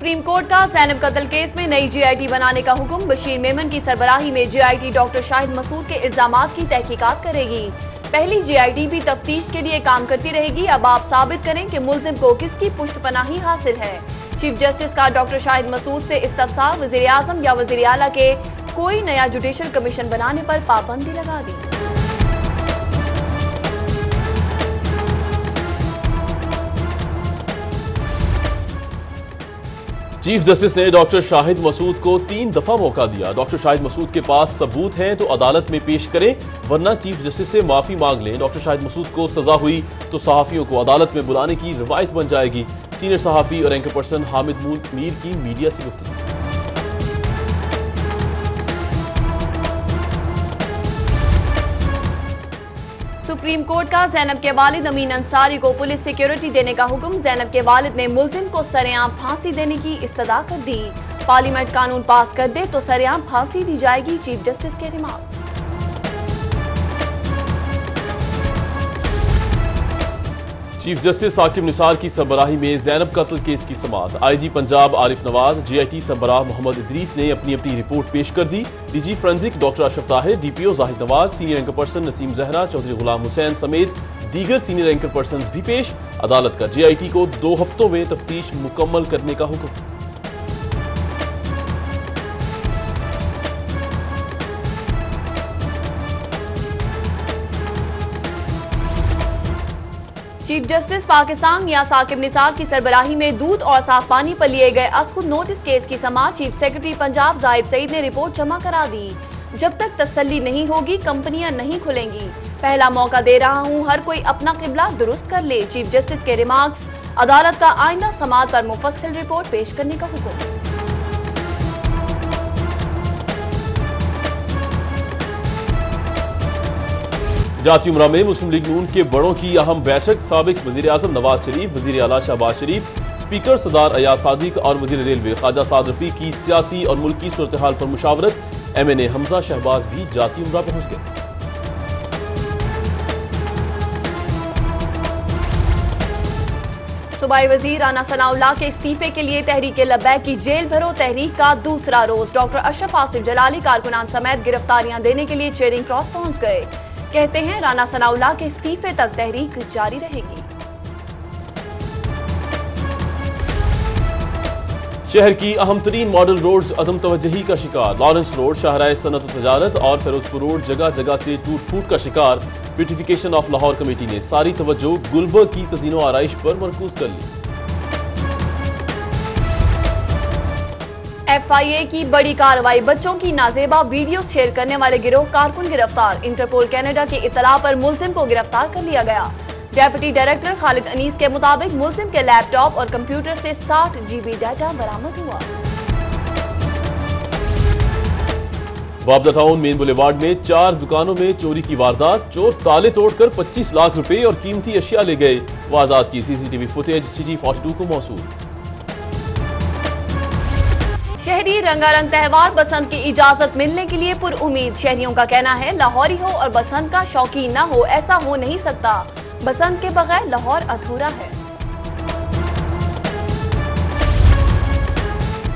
Supreme court का ज़ैनब कत्ल case में नई जीआईटी बनाने का हुक्म। बशीर मेमन की सरबराही में जीआईटी डॉक्टर शाहिद मसूद के इल्जामात की तहकीकात करेगी। पहली जीआईटी भी तफ्तीश के लिए काम करती रहेगी। अब आप साबित करें कि मुल्जिम को किसकी पुष्टपनाही हासिल है। चीफ जस्टिस का डॉक्टर शाहिद मसूद से इस्तफसार। वज़ीर आज़म या वज़ीर आला के कोई नया जुडिशल कमीशन बनाने पर पाबंदी लगा दी। चीफ जस्टिस ने डॉक्टर शाहिद मसूद को 3 दफा मौका दिया। डॉक्टर शाहिद मसूद के पास सबूत हैं तो अदालत में पेश करें, वरना चीफ जस्टिस से माफी मांग लें। डॉक्टर शाहिद मसूद को सजा हुई तो सहाफियों को अदालत में बुलाने की रवायत बन जाएगी। सीनियर सहाफी और एंकर पर्सन हामिद मीर की मीडिया से गुफ्तगू। सुप्रीम कोर्ट का ज़ैनब के वालिद अमीन अंसारी को पुलिस सिक्योरिटी देने का हुक्म। ज़ैनब के वालिद ने मुल्जिम को सरेआम फांसी देने की इस्तदा कर दी। पार्लियामेंट कानून पास कर दे तो सरेआम फांसी दी जाएगी, चीफ जस्टिस के remarks. Chief justice Saqib Nisar की सरबराही में ज़ैनब कत्ल केस की समाअत। आईजी पंजाब आरिफ नवाज, जीआईटी सरबराह मोहम्मद इदरीस ने अपनी अपनी रिपोर्ट पेश कर दी। DG forensic doctor Ashraf Tahir, DPO Zahid Nawaz, senior anchor person Naseem Zahra, Chaudhry Ghulam Hussain समेत दीगर सीनियर एंकर पर्सन भी पेश। अदालत का जीआईटी को 2 हफ्तों में तफ्तीश मुकम्मल करने का हुक्म। चीफ जस्टिस पाकिस्तान मियां साकिब निसार की सरबराही में दूध और साफ पानी पर लिए गए अज़खुद नोटिस केस की समाअत। चीफ सेक्रेटरी पंजाब जाहिद सईद ने रिपोर्ट जमा करा दी। जब तक तसल्ली नहीं होगी कंपनियां नहीं खुलेंगी। पहला मौका दे रहा हूं, हर कोई अपना किबला दुरुस्त कर ले, चीफ जस्टिस के रिमार्क्स। अदालत का आइंदा समाअत पर मुफस्सिल रिपोर्ट पेश करने का हुक्म। जाती उमरा में मुस्लिम लीग नून के बड़ों की अहम बैठक। साबिक वज़ीर आज़म नवाज शरीफ, वज़ीर आला शहबाज शरीफ, स्पीकर सरदार अयाज सादिक और वज़ीर रेलवे ख्वाजा साद रफ़ी की सियासी और मुल्की सूरत हाल पर मुशावरत। MNA हमजा शहबाज भी जाती उमरा पहुंच गए। सूबाई वजीर राना सनाउल्लाह के इस्तीफे के लिए तहरीक लब्बैक की जेल भरो तहरीक का दूसरा रोज। डॉक्टर अशरफ आसिफ जलाली कारकुनान समेत गिरफ्तारियां देने के लिए चेरिंग क्रॉस पहुंच गए। कहते हैं राना सनाउल्लाह के इस्तीफे तक तहरीक जारी रहेगी। शहर की अहम तरीन मॉडल रोड्स अदम तवज्जही का शिकार। लॉरेंस रोड, शाहराह सनत व तजारत और फिरोजपुर रोड जगह जगह से टूट फूट का शिकार। ब्यूटिफिकेशन ऑफ लाहौर कमेटी ने सारी तवज्जो गुलबर्ग की तज़ीनो आराइश पर मरकूज कर ली। FIA की बड़ी कार्रवाई। बच्चों की नाजेबा वीडियो शेयर करने वाले गिरोह कारकुन गिरफ्तार। इंटरपोल कनाडा की इत्तला पर मुल्जिम को गिरफ्तार कर लिया गया। डेप्यूटी डायरेक्टर खालिद अनीस के मुताबिक मुल्जिम के लैपटॉप और कंप्यूटर से 60 GB डाटा बरामद हुआ। बाबदा टाउन मेन बुलेवार्ड में 4 दुकानों में चोरी की वारदात। चोर ताले तोड़कर 25 लाख रुपए और कीमती अशिया ले गए। वारदात की CCTV फुटेज सिटी 42 को मौसूल। शहरी रंगारंग त्योहार बसंत की इजाजत मिलने के लिए पुरउम्मीद। शहरियों का कहना है लाहौरी हो और बसंत का शौकीन न हो, ऐसा हो नहीं सकता। बसंत के बगैर लाहौर अधूरा है।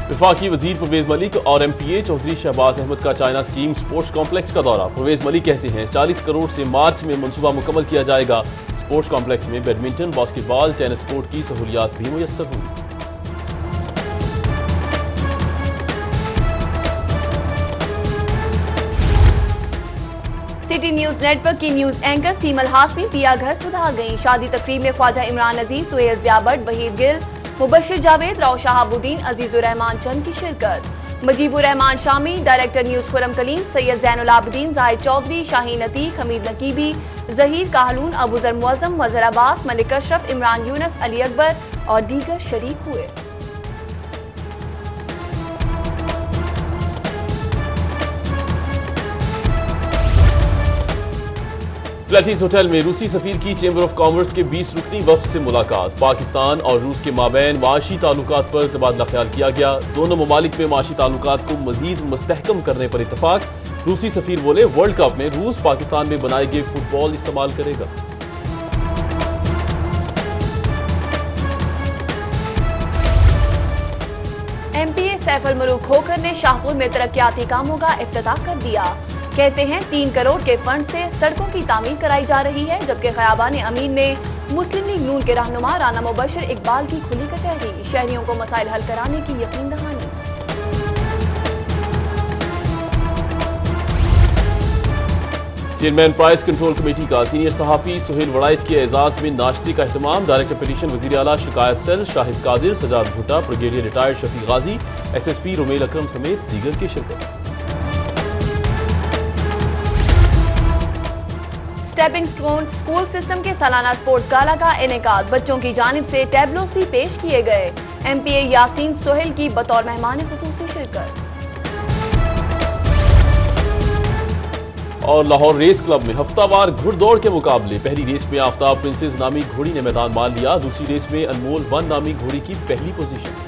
वफाकी वजीर परवेज मलिक और MPA चौधरी शहबाज अहमद का चाइना स्कीम स्पोर्ट्स कॉम्प्लेक्स का दौरा। परवेज मलिक कहते हैं 40 करोड़ से मार्च में मंसूबा मुकम्मल किया जाएगा। स्पोर्ट्स कॉम्प्लेक्स में बैडमिंटन, बास्केटबॉल, टेनिस कोर्ट की सहूलियात भी मुयस्सर होंगी। सिटी न्यूज नेटवर्क की न्यूज एंकर सीमल हाशमी पिया घर सुधार गईं। शादी तकरीब में ख्वाजा इमरान अजीज, सुहेल ज़ियाबट, वहीद गिल, मुबशिर जावेद, राव शहाबुद्दीन, अजीजुर रहमान चंद की शिरकत। मजीबुर रहमान शामी, डायरेक्टर न्यूज खुरम कलीम, सैयद जैनुल आबिदीन, जाहिद चौधरी, शाहीन अतीक, हमीद नकीबी, जहीर काहलून, अबूजर मुअज्जम, मजहर अब्बास, मलिक अशरफ, इमरान यूनस, अली अकबर और दीगर शरीक हुए। फ्लैटीज होटल में रूसी सफीर की चेंबर ऑफ कॉमर्स के 20 रुकनी वफ्द से मुलाकात। पाकिस्तान और रूस के माबैन माशी ताल्लुकात पर तबादला ख्याल किया गया। दोनों ममालिक में माशी ताल्लुकात को मजीद मुस्तहकम करने पर इत्तफाक। रूसी सफीर बोले वर्ल्ड कप में रूस पाकिस्तान में बनाए गए फुटबॉल इस्तेमाल करेगा। सैफ अल मुल्क खोखर ने शाहपुर में तरक्याती कामों का इफ्तिताह कर दिया। कहते हैं 3 करोड़ के फंड से सड़कों की तामीर कराई जा रही है, जबकि खयाबान अमीन में मुस्लिम लीग नून के रहनुमा राना मुबशर इकबाल की खुली कचहरी, शहरियों को मसाइल हल कराने की यकीन दहानी। चेयरमैन प्राइस कंट्रोल कमेटी का सीनियर सहाफी सुहेल वड़ाइच के एजाज में नाश्ते का एहतमाम। डायरेक्टर पिटीशन वजीर आला शिकायत सेल शाहिद कादिर, सजाद भुट्टा, ब्रिगेडियर रिटायर्ड शफी गाजी, SSP रोमेल अकरम समेत दीगर की शिरकत। स्टेपिंग स्टोन स्कूल सिस्टम के सालाना स्पोर्ट्स गाला का इनेकाद, बच्चों की जानिब से टैबलोस भी पेश किए गए। MPA यासीन सोहेल की बतौर मेहमान खुसूसी शिरकत। और लाहौर रेस क्लब में हफ्तावार घुड़दौड़ के मुकाबले, पहली रेस में आफ्ताब प्रिंसेस नामी घोड़ी ने मैदान मान लिया। दूसरी रेस में अनमोल 1 नामी घोड़ी की पहली पोजीशन।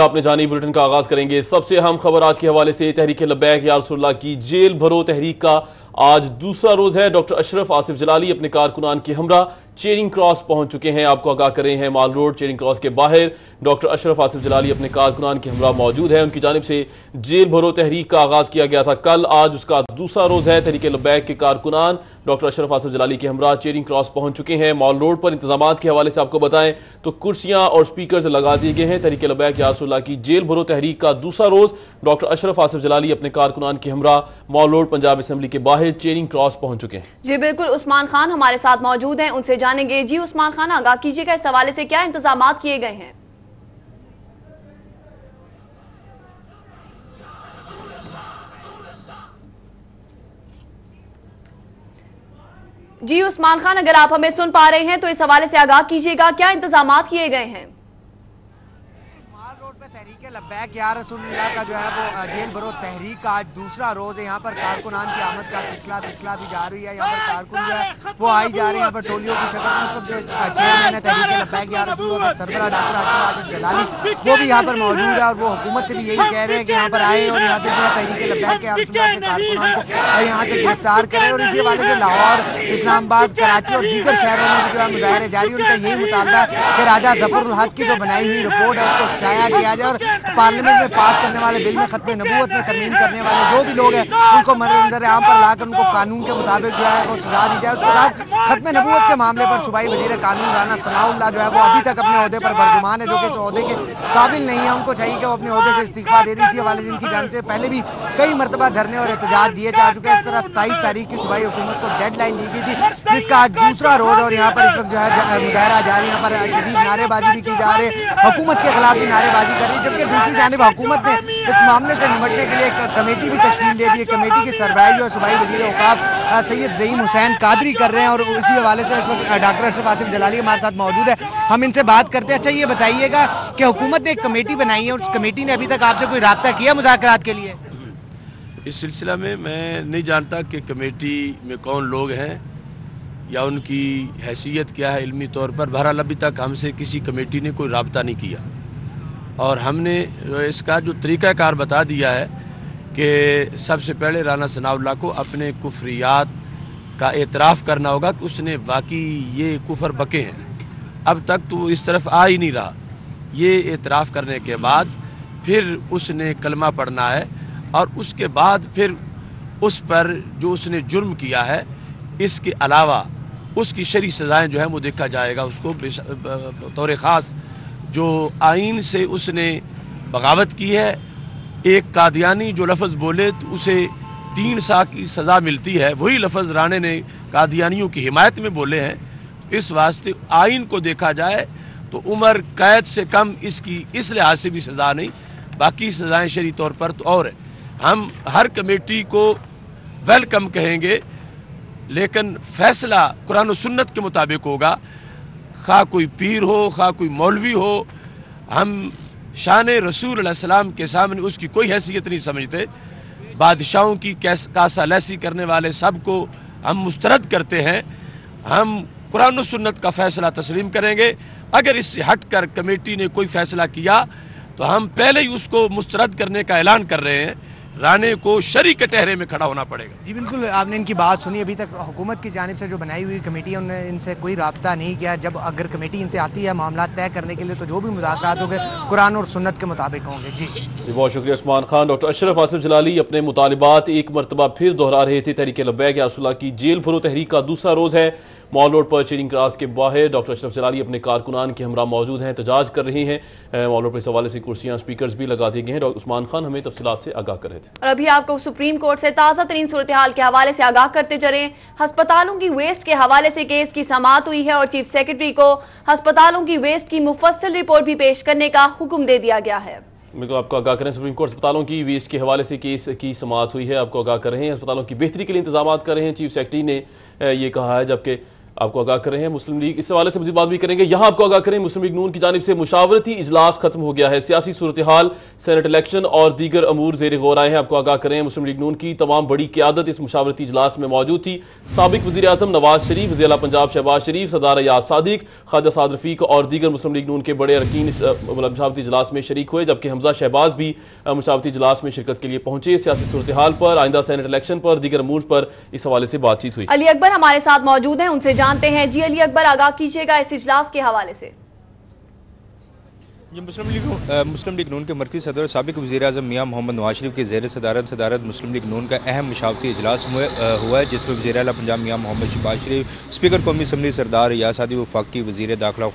आपने जानी बुलेटिन का आगाज करेंगे सबसे अहम खबर आज के हवाले से। तहरीक लब्बैक या रसूलुल्लाह की जेल भरो तहरीक का आज दूसरा रोज है। डॉक्टर अशरफ आसिफ जलाली अपने कारकुनान के हमरा चेरिंग क्रॉस पहुंच चुके हैं। आपको आगाह कर रहे हैं माल रोड चेरिंग क्रॉस के बाहर डॉक्टर अशरफ आसिफ जलाली अपने कारकुनान के हमरा मौजूद है। उनकी जानिब से जेल भरो तहरीक का आगाज किया गया था कल, आज उसका दूसरा रोज है। तहरीक लब्बैक के कारकुनान डॉक्टर अशरफ आसिफ जलाली के हमरा चेरिंग क्रॉस पहुंच चुके हैं। मॉल रोड पर इंतजाम के हवाले से आपको बताएं तो कुर्सियां और स्पीकर लगा दिए गए हैं। तहरीक लब्बैक या रसूलुल्लाह की जेल भरो तहरीक का दूसरा रोज डॉक्टर अशरफ आसिफ जलाली अपने कारकुनान के हमरा मॉल रोड पंजाब असेंबली के बाहर चेरिंग क्रॉस पहुंच चुके हैं। जी बिल्कुल, उस्मान खान हमारे साथ मौजूद हैं, उनसे जानेंगे। जी उस्मान खान, आगाह कीजिएगा इस हवाले से क्या इंतजाम किए गए हैं? जी उस्मान खान, अगर आप हमें सुन पा रहे हैं तो इस हवाले से आगाह कीजिएगा, क्या इंतजाम किए गए हैं? तहरीक लब्बैक या रसूलुल्लाह का जो है वो जेल भरो तहरीक का आज दूसरा रोज है। यहाँ पर कारकुनान की आमद का सिलसिला भी जारी है। यहाँ पर कारकुन जो है वो आई जा रहे हैं। यहाँ पर टोलियों की शक्ल में उस वक्त जो चेयरमैन है तहरीक लब्बैक या रसूलुल्लाह का सरबराह डॉक्टर अशरफ आसिफ जलाली वो भी यहाँ पर मौजूद है और वो हुकूमत से भी यही कह रहे हैं कि यहाँ पर आए और यहाँ से जो है तहरीक लब्बैक या रसूलुल्लाह के कारकुनान को यहाँ से गिरफ्तार करें। और इसी हवाले से लाहौर, इस्लामाबाद, कराची और दीगर शहरों में भी जो है मुजाहरे जारी। उनका यही मुतालबा है कि राजा जफरुल हक की जो बनाई हुई रिपोर्ट है उसको शाया किया जाए और पार्लियामेंट में पास करने वाले बिल में खत्म नबूवत में तरमीम करने वाले जो भी लोग हैं उनको मद्देनजर आम पर लाकर उनको कानून के मुताबिक जो है वो सजा दी जाए। उसके साथ खत्म नबूवत के मामले पर सूबाई वजीर कानून राना सनाउल्लाह जो है वो अभी तक अपने ओहदे पर बरजुमान है, जो कि इस ओहदे के काबिल नहीं है। उनको चाहिए कि वो अपने ओहदे से इस्तीफा दे दें। इसी हवाले से इनकी जानते पहले भी कई मरतबा धरने और एहतजाज दिए जा चुके हैं। इस तरह 27 तारीख की सूबाई हुकूमत को डेडलाइन दी गई थी, जिसका आज दूसरा रोज और यहाँ पर इस वक्त जो है मुजाहरा जारी। यहाँ पर शदीद नारेबाजी भी की जा रही है, हुकूमत के खिलाफ भी नारेबाजी कर रही है, जबकि दूसरी जानिब हुकूमत ने इस मामले से निपटने के लिए एक कमेटी भी तश्कील दे दी है। कमेटी की सरबराही जो सूबाई वजीर औकाफ सैयद ज़हीम हुसैन कादरी कर रहे हैं और उसी हवाले से इस वक्त डॉक्टर अशरफ आसिफ जलाली हमारे साथ मौजूद है। हम इनसे बात करते हैं। अच्छा ये बताइएगा कि हुकूमत ने एक कमेटी बनाई है और उस कमेटी ने अभी तक आपसे कोई राब्ता किया मुज़ाकरात के लिए? इस सिलसिला में मैं नहीं जानता कि कमेटी में कौन लोग हैं या उनकी हैसियत क्या है इल्मी तौर पर। बहरहाल अभी तक हमसे किसी कमेटी ने कोई राब्ता नहीं किया और हमने इसका जो तरीक़ाकार बता दिया है कि सबसे पहले राना सनाउल्लाह को अपने कुफ्रियात का एतराफ़ करना होगा कि उसने वाकई ये कुफर बके हैं। अब तक तो इस तरफ आ ही नहीं रहा। ये एतराफ़ करने के बाद फिर उसने कलमा पढ़ना है और उसके बाद फिर उस पर जो उसने जुर्म किया है इसके अलावा उसकी शरई सज़ाएँ जो है वो देखा जाएगा। उसको तौर ख़ास जो आइन से उसने बगावत की है, एक कादियानी जो लफ्ज़ बोले तो उसे 3 साल की सज़ा मिलती है, वही लफ्ज़ राणे ने कादियानियों की हिमायत में बोले हैं। इस वास्ते आइन को देखा जाए तो उम्र कैद से कम इसकी इस लिहाज से भी सज़ा नहीं, बाकी सज़ाएँ शरई तौर पर तो और है। हम हर कमेटी को वेलकम कहेंगे, लेकिन फ़ैसला कुरान और सुन्नत के मुताबिक होगा। खा कोई पीर हो, खा कोई मौलवी हो, हम शान रसूल अलैहि सलाम के सामने उसकी कोई हैसियत नहीं समझते। बादशाहों की कासा लैसी करने वाले सब को हम मुस्तरद करते हैं। हम कुरान और सुन्नत का फ़ैसला तस्लीम करेंगे। अगर इससे हट कर कमेटी ने कोई फ़ैसला किया तो हम पहले ही उसको मुस्तरद करने का ऐलान कर रहे हैं। राणे को शरी कटहरे में खड़ा होना पड़ेगा। जी बिल्कुल, आपने इनकी बात सुनी। अभी तक हुकूमत की जानिब से जो बनाई हुई कमेटी है उन्होंने इनसे कोई राब्ता नहीं किया। जब अगर कमेटी इनसे आती है मामला तय करने के लिए तो जो भी मुज़ाकरात होंगे कुरान और सुन्नत के मुताबिक होंगे। जी बहुत शुक्रिया उस्मान खान। डॉक्टर अशरफ आसिफ जलाली अपने मुतालिबात एक मरतबा फिर दोहरा रहे थे। तहरीक लब्बैक या रसूलुल्लाह की जेल भरो तहरीक का दूसरा रोज़ है। मॉल रोड पर चेरिंग क्रॉस के बाहर डॉक्टर अशरफ जलाली अपने कारकुनान के हमरा मौजूद हैं, एहतजाज कर रहे हैं। मॉल रोड पर इस हवाले से कुर्सियां स्पीकर्स भी लगा दिए गए हैं। डॉक्टर उस्मान खान हमें तफसीलात से आगाह कर रहे थे। और अभी आपको सुप्रीम कोर्ट से ताज़ा तरीन सूरत हाल के हवाले से आगाह करते चले। अस्पतालों की वेस्ट के हवाले से केस की समाअत हुई है और चीफ सेक्रेटरी को अस्पतालों की वेस्ट की मुफस्सिल रिपोर्ट भी पेश करने का हुक्म दे दिया गया है। बिल्कुल, आपको आगाह करें, सुप्रीम कोर्ट अस्पतालों की वेस्ट के हवाले से केस की समाअत हुई है। आपको आगाह कर रहे हैं, अस्पतालों की बेहतरी के लिए इंतजाम कर रहे हैं, चीफ सेक्रेटरी ने ये कहा है। जबकि आपको आगाह कर रहे हैं मुस्लिम लीग, इस हवाले से मज़ीद बात भी करेंगे। यहाँ आपको आगाह करें, मुस्लिम लीग नून की जानिब से मुशावरती इजलास खत्म हो गया है। सियासी सूरत हाल, सेनेट इलेक्शन और दीगर अमूर ज़ेर गौर आए हैं। आपको आगाह करें, मुस्लिम लीग नून की तमाम बड़ी क़यादत इस मुशावरती इजलास में मौजूद थी। साबिक वज़ीर आज़म नवाज शरीफ, वज़ीर आला पंजाब शहबाज शरीफ, सरदार अयाज सादिक, ख्वाजा साद रफ़ीक और दीगर मुस्लिम लीग नून के बड़े अरकान इस मुशावरती इजलास में शरीक हुए। जबकि हमजा शहबाज भी मुशावरती इजलास में शिरकत के लिए पहुंचे। सियासी सूरत हाल पर, आइंदा सेनेट इलेक्शन पर, दीगर अमूर पर इस हवाले से बातचीत हुई। अली अकबर हमारे साथ मौजूद हैं, उनसे जानते हैं। जी अली अकबर, आगाह कीजिएगा इस इजलास के हवाले से। ये मुस्लिम लीग नून के मरकज़ी सदर और साबिक वज़ीर आज़म मियां मोहम्मद नवाज शरीफ के ज़ेर सदारत मुस्लिम लीग नून का अहम मुशावरती इजलास हुआ है, जिसमें वज़ीर आला पंजाब मियां मोहम्मद शहबाज शरीफ, स्पीकर कौमी असम्बली सरदार अयाज सादी, वफाकी वज़ीर दाखिला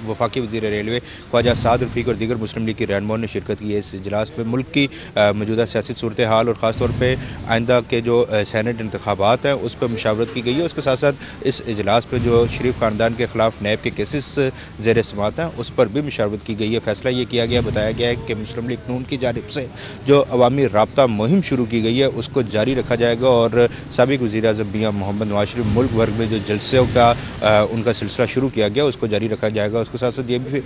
वफाकी वज़ीर रेलवे ख्वाजा साद रफ़ीक और दीगर मुस्लिम लीग की रहनुमाओं ने शिरकत की है। इस इजलास में मुल्क की मौजूदा सियासी सूरत हाल और ख़ासतौर पर आइंदा के जो सैनेट इंतखाबात हैं उस पर मुशावरत की गई है। उसके साथ साथ इस इजलास पर जो शरीफ ख़ानदान के खिलाफ नैब के केसेस ज़ेर समाअत हैं उस पर भी मुशावरत की गई है। फैसला ये किया गया, बताया गया है कि मुस्लिम लीग नून की जानिब से जो अवामी राब्ता मुहिम शुरू की गई है उसको जारी रखा जाएगा और साबिक वज़ीर आज़म मियां मोहम्मद नवाज शरीफ मुल्क भर में जो जलसों का उनका सिलसिला शुरू किया गया उसको जारी रखा जाएगा। उसके साथ साथ ये भी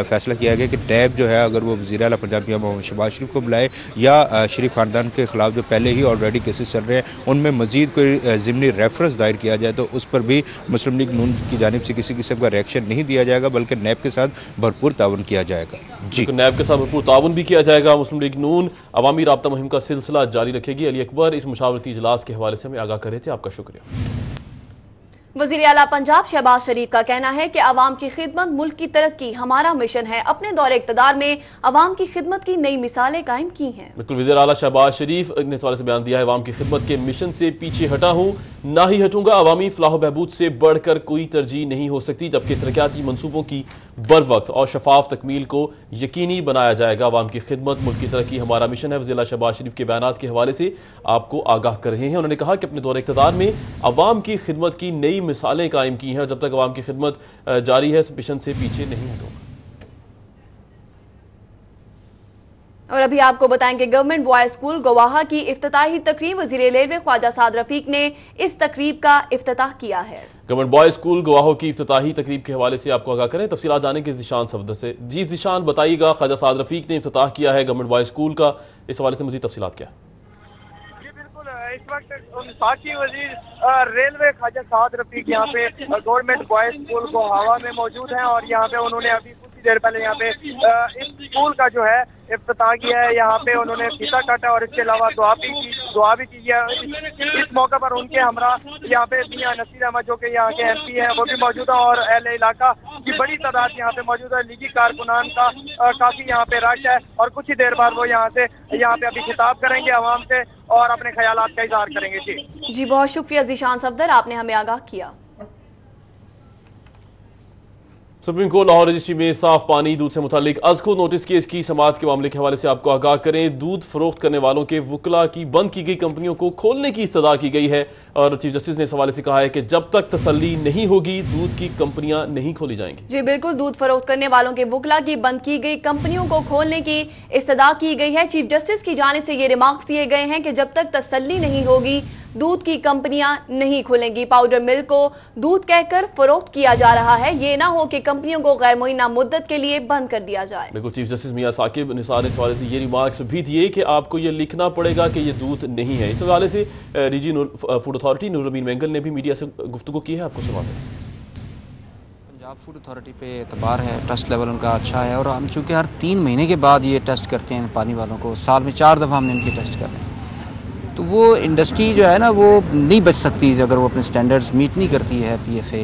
फैसला किया गया कि टैब जो है अगर वो वज़ीर आला पंजाब मियां मोहम्मद शहबाज शरीफ को बुलाए या शरीफ खानदान के खिलाफ जो पहले ही ऑलरेडी केसेस चल रहे हैं उनमें मजीद कोई ज़िमनी रेफरेंस दायर किया जाए तो उस पर भी मुस्लिम लीग नून की जानिब से किसी किस्म का रिएक्शन नहीं दिया जाएगा, बल्कि नैब के साथ भरपूर ताउन किया जाएगा। जी, नैब के साथ भरपूर ताउन भी किया जाएगा। मुस्लिम लीग नून अवामी राब्ता मुहिम का सिलसिला जारी रखेगी। अली अकबर इस मुशावरती इजलास के हवाले से हमें आगाह कर रहे थे, आपका शुक्रिया। वज़ीर आला पंजाब शहबाज शरीफ का कहना है कि अवाम की खिदमत मुल्क की तरक्की हमारा मिशन है। अपने दौरे इक़्तिदार में अवाम की खिदमत की नई मिसालें कायम की हैं। बिल्कुल, वज़ीर आला शहबाज शरीफ ने इस हवाले से बयान दिया है, अवाम की खिदमत के मिशन से पीछे हटा हूँ, ना ही हटूंगा। अवामी फलाह बहबूद से बढ़कर कोई तरजीह नहीं हो सकती, जबकि तरक्याती मनसूबों की बर वक्त और शफाफ तकमील को यकीनी बनाया जाएगा। अवाम की खिदमत मुल्क की तरक्की हमारा मिशन है। वज़ीर आला शहबाज शरीफ के बयानात के हवाले से आपको आगाह कर रहे हैं। उन्होंने कहा कि अपने दौरे इक़्तिदार में अवाम की खिदमत की नई मिसालें कायम की हैं। जब तक अवाम की खिदमत जारी है, मिशन से पीछे नहीं हटूंगा। और अभी आपको बताएं कि गवर्नमेंट बॉयज स्कूल गोवाहा की इफ्तिताही तकरीब वज़ीर रेलवे ख्वाजा साद रफ़ीक ने इस तकरीब का इफ्तिताह किया है। गवर्नमेंट बॉयज स्कूल गोवाहा की इफ्तिताही तकरीब के हवाले से आपको आगाह करें, तफसीलात जाने के ज़ीशान सफदर से। जी ज़ीशान, बताइएगा, ख्वाजा साद रफ़ीक ने इफ्तिताह किया है गवर्नमेंट बॉयज स्कूल का, इस हवाले से मज़ीद तफसीलात क्या? इस वक्त साकी वजीर रेलवे ख्वाजा साद रफ़ीक यहाँ पे गवर्नमेंट बॉयज स्कूल गोवाहा में मौजूद हैं और यहाँ पे उन्होंने अभी कुछ ही देर पहले यहाँ पे इस स्कूल का जो है इफ्तिताह किया है। यहाँ पे उन्होंने फीता काटा और इसके अलावा दुआ भी की है। इस मौके पर उनके हमरा यहाँ पे मियां नसीर अहमद जो कि यहाँ के MP हैं वो भी मौजूद है और अहले इलाका की बड़ी तादाद यहाँ पे मौजूद है। लीगी कारकुनान का काफी यहाँ पे रश है और कुछ ही देर बाद वो यहाँ पे अभी खिताब करेंगे आवाम से और अपने ख्यालात का इजहार करेंगे। जी, बहुत शुक्रिया ज़ीशान सफदर, आपने हमें आगाह किया। सुप्रीम कोर्ट लाहौर रजिस्ट्री में साफ पानी दूध से मुतालिक अज़को नोटिस केस की समाअत के मामले के हवाले से आपको आगाह करें। दूध फरोख्त करने वालों के वकला की बंद की गई कंपनियों को खोलने की इस्तदा की गई है और चीफ जस्टिस ने इस हवाले से कहा है कि जब तक तसल्ली नहीं होगी दूध की कंपनियां नहीं खोली जाएंगी। जी बिल्कुल, दूध फरोख्त करने वालों के वकला की बंद की गई कंपनियों को खोलने की इस्तदा की गई है। चीफ जस्टिस की जानिब से ये रिमार्क्स दिए गए हैं कि जब तक तसल्ली नहीं होगी दूध की कंपनियां नहीं खुलेंगी। पाउडर मिल्क को दूध कहकर फरोख्त किया जा रहा है, ये ना हो कि कंपनियों को गैर मुअय्यना मुद्दत के लिए बंद कर दिया जाए। बिल्कुल, चीफ जस्टिस मियां साकिब निसार ने इस हवाले से ये रिमार्क्स भी दिए कि आपको ये लिखना पड़ेगा कि ये दूध नहीं है। इस हवाले से डीजी फूड अथॉरिटी नूर अमीन मेंगल ने भी मीडिया से गुफ्तगू की है, आपको सुनाते हैं। पंजाब फूड अथॉरिटी पे एतबार है, ट्रस्ट लेवल उनका अच्छा है और हम चूँकि हर 3 महीने के बाद ये टेस्ट करते हैं पानी वालों को, साल में 4 दफ़ा हमने इनके टेस्ट कर रहे हैं। तो वो इंडस्ट्री जो है ना वो नहीं बच सकती अगर वो अपने स्टैंडर्ड्स मीट नहीं करती है PFA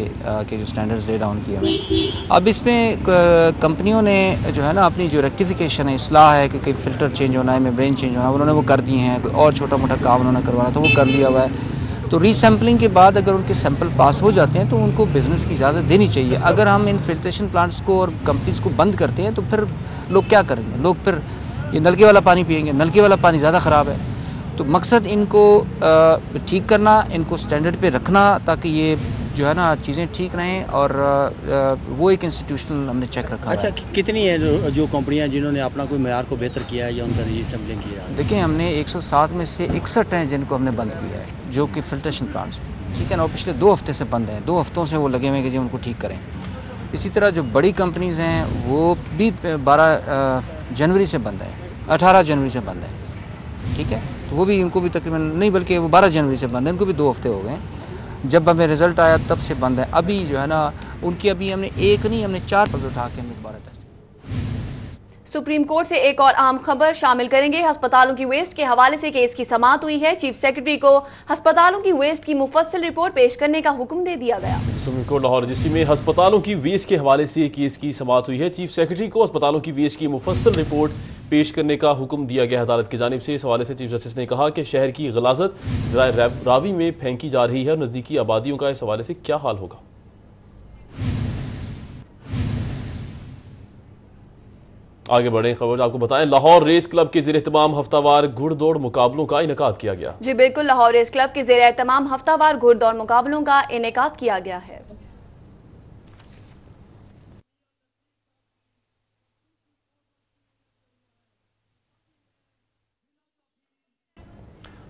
के जो स्टैंडर्ड्स ले डाउन किए हुए। अब इसमें कंपनियों ने जो है ना अपनी जो रेक्टिफिकेशन है, इस्लाह है कि कहीं फ़िल्टर चेंज होना है, मेम्ब्रेन चेंज होना है, उन्होंने वो कर दिए हैं। कोई और छोटा मोटा काम उन्होंने करवाना तो वो कर लिया हुआ है। तो रीसैम्पलिंग के बाद अगर उनके सैंपल पास हो जाते हैं तो उनको बिज़नेस की इजाज़त देनी चाहिए। अगर हम इन फिल्ट्रेशन प्लांट्स को और कंपनीज़ को बंद करते हैं तो फिर लोग क्या करेंगे? लोग फिर ये नलके वाला पानी पिएंगे। नलके वाला पानी ज़्यादा ख़राब है। तो मकसद इनको ठीक करना, इनको स्टैंडर्ड पे रखना ताकि ये जो है ना चीज़ें ठीक रहें, और वो एक इंस्टीट्यूशनल हमने चेक रखा है। अच्छा, कितनी है जो कंपनियां जिन्होंने अपना कोई मेयार को बेहतर किया है या उनका रीसैम्पलिंग किया है? देखिए, हमने 107 में से 61 हैं जिनको हमने बंद किया है, जो कि फिल्ट्रेशन प्लांट्स थे, ठीक है ना। पिछले 2 हफ्ते से बंद हैं, 2 हफ्तों से वो लगे हुए हैं कि जी उनको ठीक करें। इसी तरह जो बड़ी कंपनीज़ हैं वो भी 12 जनवरी से बंद है, 18 जनवरी से बंद है, ठीक है। तो वो भी, इनको भी तकरीबन नहीं बल्कि वो 12 जनवरी से बंद है, इनको भी 2 हफ्ते हो गए। जब हमें रिज़ल्ट आया तब से बंद है। अभी जो है ना उनकी अभी हमने 1 नहीं, हमने 4 पग उठा के हमने दोबारा टेस्ट। सुप्रीम कोर्ट से एक और अहम खबर शामिल करेंगे। अस्पतालों की वेस्ट के हवाले से केस की समाअत हुई है। चीफ सेक्रेटरी को अस्पतालों की वेस्ट की मुफस्सिल रिपोर्ट पेश करने का हुक्म दे दिया गया। सुप्रीम कोर्ट लाहौर रजिस्ट्री में अस्पतालों की वेस्ट के हवाले से केस की समाअत हुई है। चीफ सेक्रेटरी को अस्पतालों की वेस्ट की मुफस्सिल रिपोर्ट पेश करने का हुक्म दिया गया अदालत की जानिब से। इस हवाले से चीफ जस्टिस ने कहा कि शहर की गलाजत ज़राए रावी में फेंकी जा रही है और नज़दीकी आबादियों का इस हवाले से क्या हाल होगा। आगे बढ़े खबर आपको बताएं, लाहौर रेस क्लब के ज़ेर एहतमाम हफ्तावार घुड़दौड़ मुकाबलों का इनेकाद किया गया। जी बिल्कुल, लाहौर रेस क्लब के ज़ेर एहतमाम हफ्तावार घुड़दौड़ मुकाबलों का इनेकाद किया गया है।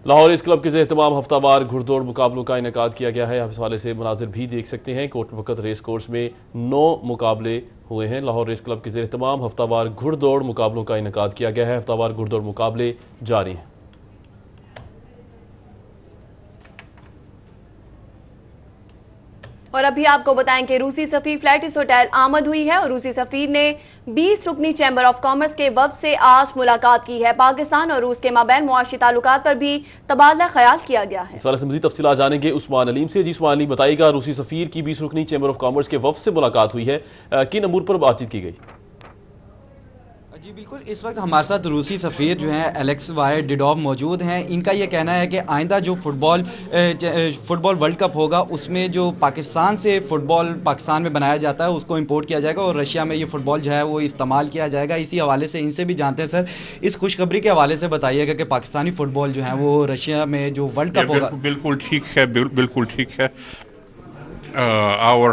लाहौर रेस क्लब के ज़ेर एहतमाम हफ्तावार घुड़दौड़ मुकाबलों का इनेकाद किया गया है। आप इस हवाले से मनाजिर भी देख सकते हैं। कोट वक़्त रेस कोर्स में 9 मुकाबले हुए हैं। लाहौर रेस क्लब के ज़ेर एहतमाम हफ्तावार घुड़दौड़ मुकाबलों का इनेकाद किया गया है। हफ्तावार घुड़दौड़ मुकाबले जारी हैं। और अभी आपको बताएं कि रूसी सफीर फ्लैट इस होटल आमद हुई है और रूसी सफीर ने 20 रुकनी चैम्बर ऑफ कॉमर्स के वफ्द से आज मुलाकात की है। पाकिस्तान और रूस के माबैन मुआशी ताल्लुकात पर भी तबादला ख्याल किया गया है। इस बारे से मज़ीद तफसीलात जानेंगे उस्मान अलीम से। जी उस्मान अली, बताइएगा, रूसी सफीर की 20 रुकनी चैम्बर ऑफ कॉमर्स के वफ्द से मुलाकात हुई है, किन अमूर पर बातचीत की गई? जी बिल्कुल, इस वक्त हमारे साथ रूसी सफ़ीर जो हैं एलेक्स वायर डिडोव मौजूद हैं। इनका ये कहना है कि आइंदा जो फुटबॉल वर्ल्ड कप होगा उसमें जो पाकिस्तान से फ़ुटबॉल पाकिस्तान में बनाया जाता है उसको इंपोर्ट किया जाएगा और रशिया में ये फ़ुटबॉल जो है वो इस्तेमाल किया जाएगा। इसी हवाले से इनसे भी जानते हैं सर, इस खुशखबरी के हवाले से बताइएगा कि पाकिस्तानी फ़ुटबॉल जो है वो रशिया में जो वर्ल्ड कप होगा। बिल्कुल ठीक है, बिल्कुल ठीक है। Our